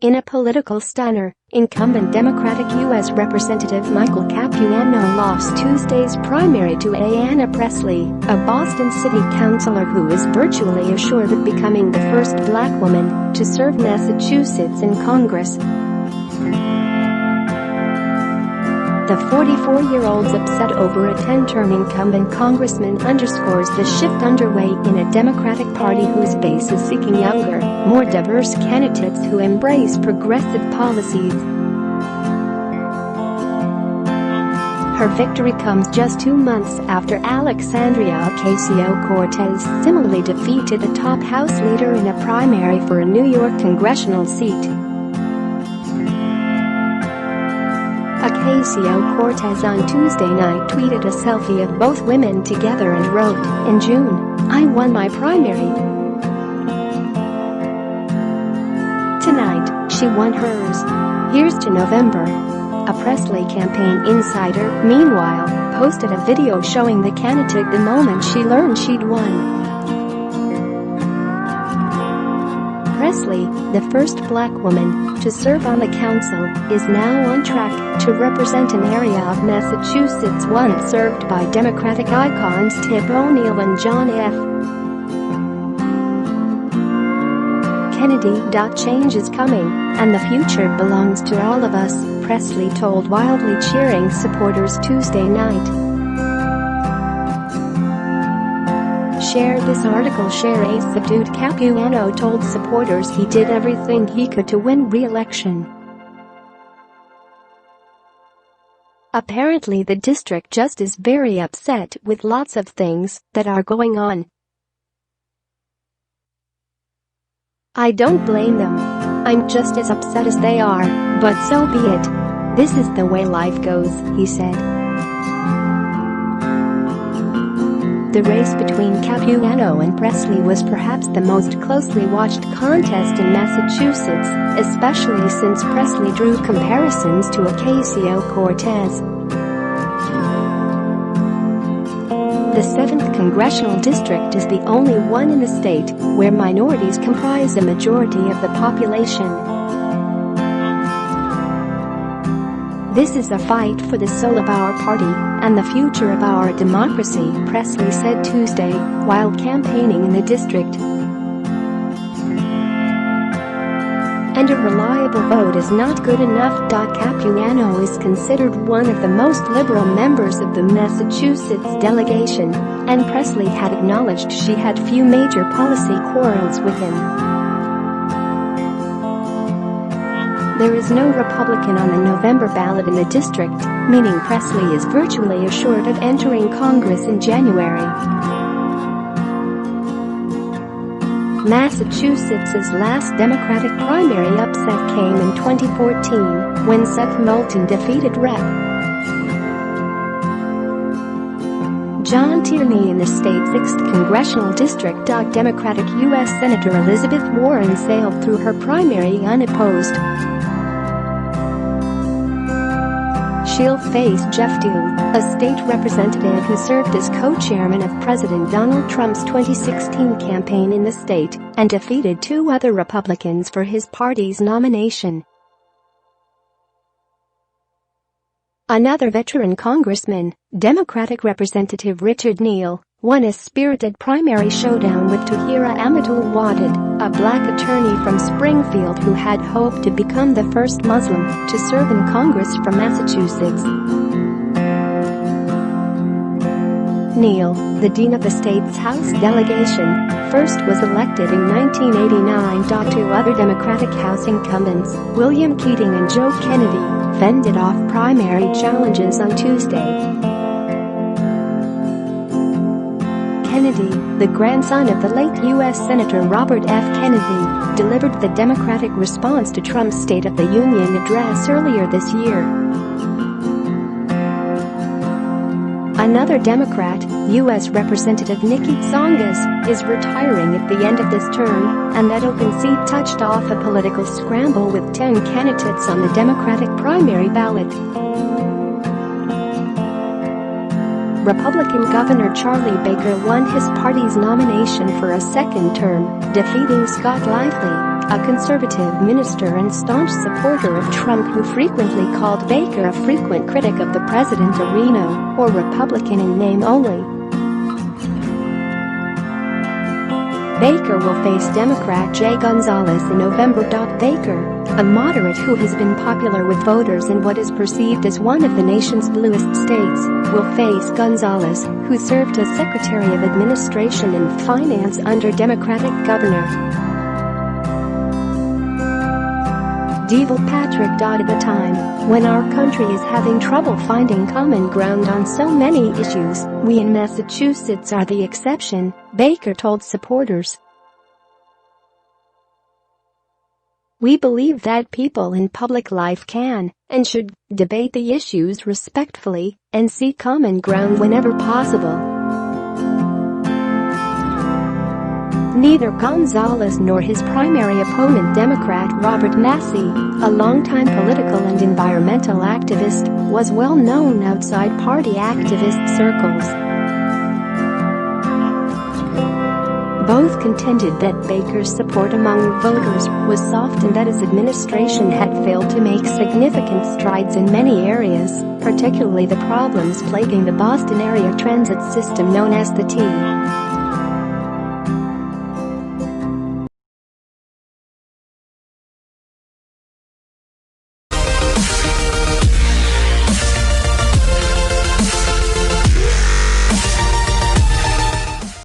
In a political stunner, incumbent Democratic U.S. Representative Michael Capuano lost Tuesday's primary to Ayanna Pressley, a Boston City councilor who is virtually assured of becoming the first black woman to serve Massachusetts in Congress. The 44-year-old's upset over a 10-term incumbent congressman underscores the shift underway in a Democratic Party whose base is seeking younger, more diverse candidates who embrace progressive policies. Her victory comes just 2 months after Alexandria Ocasio-Cortez similarly defeated the top House leader in a primary for a New York congressional seat. Ocasio-Cortez on Tuesday night tweeted a selfie of both women together and wrote, "In June, I won my primary. Tonight, she won hers. Here's to November." A Pressley campaign insider, meanwhile, posted a video showing the candidate the moment she learned she'd won. Pressley, the first black woman to serve on the council, is now on track to represent an area of Massachusetts once served by Democratic icons Tip O'Neill and John F. Kennedy. Change is coming, and the future belongs to all of us, Pressley told wildly cheering supporters Tuesday night. Share this article. A subdued Capuano told supporters he did everything he could to win re-election. Apparently the district just is very upset with lots of things that are going on. I don't blame them. I'm just as upset as they are, but so be it. This is the way life goes, he said. The race between Capuano and Pressley was perhaps the most closely watched contest in Massachusetts, especially since Pressley drew comparisons to Ocasio-Cortez. The 7th congressional district is the only one in the state where minorities comprise a majority of the population. "This is a fight for the soul of our party and the future of our democracy," Pressley said Tuesday while campaigning in the district. "And a reliable vote is not good enough." Capuano is considered one of the most liberal members of the Massachusetts delegation, and Pressley had acknowledged she had few major policy quarrels with him. There is no Republican on the November ballot in the district, meaning Pressley is virtually assured of entering Congress in January. Massachusetts's last Democratic primary upset came in 2014 when Seth Moulton defeated Rep. John Tierney in the state's 6th congressional district. Democratic U.S. Senator Elizabeth Warren sailed through her primary unopposed. She'll face Jeff Diehl, a state representative who served as co-chairman of President Donald Trump's 2016 campaign in the state and defeated 2 other Republicans for his party's nomination. Another veteran congressman, Democratic Representative Richard Neal, won a spirited primary showdown with Tahira Abdul-Wadid, a black attorney from Springfield who had hoped to become the first Muslim to serve in Congress from Massachusetts. Neal, the dean of the state's House delegation, first was elected in 1989. 2 other Democratic House incumbents, William Keating and Joe Kennedy, fended off primary challenges on Tuesday. Kennedy, the grandson of the late U.S. Senator Robert F. Kennedy, delivered the Democratic response to Trump's State of the Union address earlier this year. Another Democrat, U.S. Representative Nikki Tsongas, is retiring at the end of this term, and that open seat touched off a political scramble with 10 candidates on the Democratic primary ballot. Republican Governor Charlie Baker won his party's nomination for a second term, defeating Scott Lively, a conservative minister and staunch supporter of Trump who frequently called Baker a frequent critic of the president, a Reno, or Republican in name only. Baker will face Democrat Jay Gonzalez in November. Baker, a moderate who has been popular with voters in what is perceived as one of the nation's bluest states, will face Gonzalez, who served as Secretary of Administration and Finance under Democratic Governor Deval Patrick. At a time when our country is having trouble finding common ground on so many issues, we in Massachusetts are the exception, Baker told supporters. We believe that people in public life can and should debate the issues respectfully and seek common ground whenever possible. Neither Gonzalez nor his primary opponent, Democrat Robert Massey, a longtime political and environmental activist, was well known outside party activist circles. Both contended that Baker's support among voters was soft and that his administration had failed to make significant strides in many areas, particularly the problems plaguing the Boston area transit system known as the T.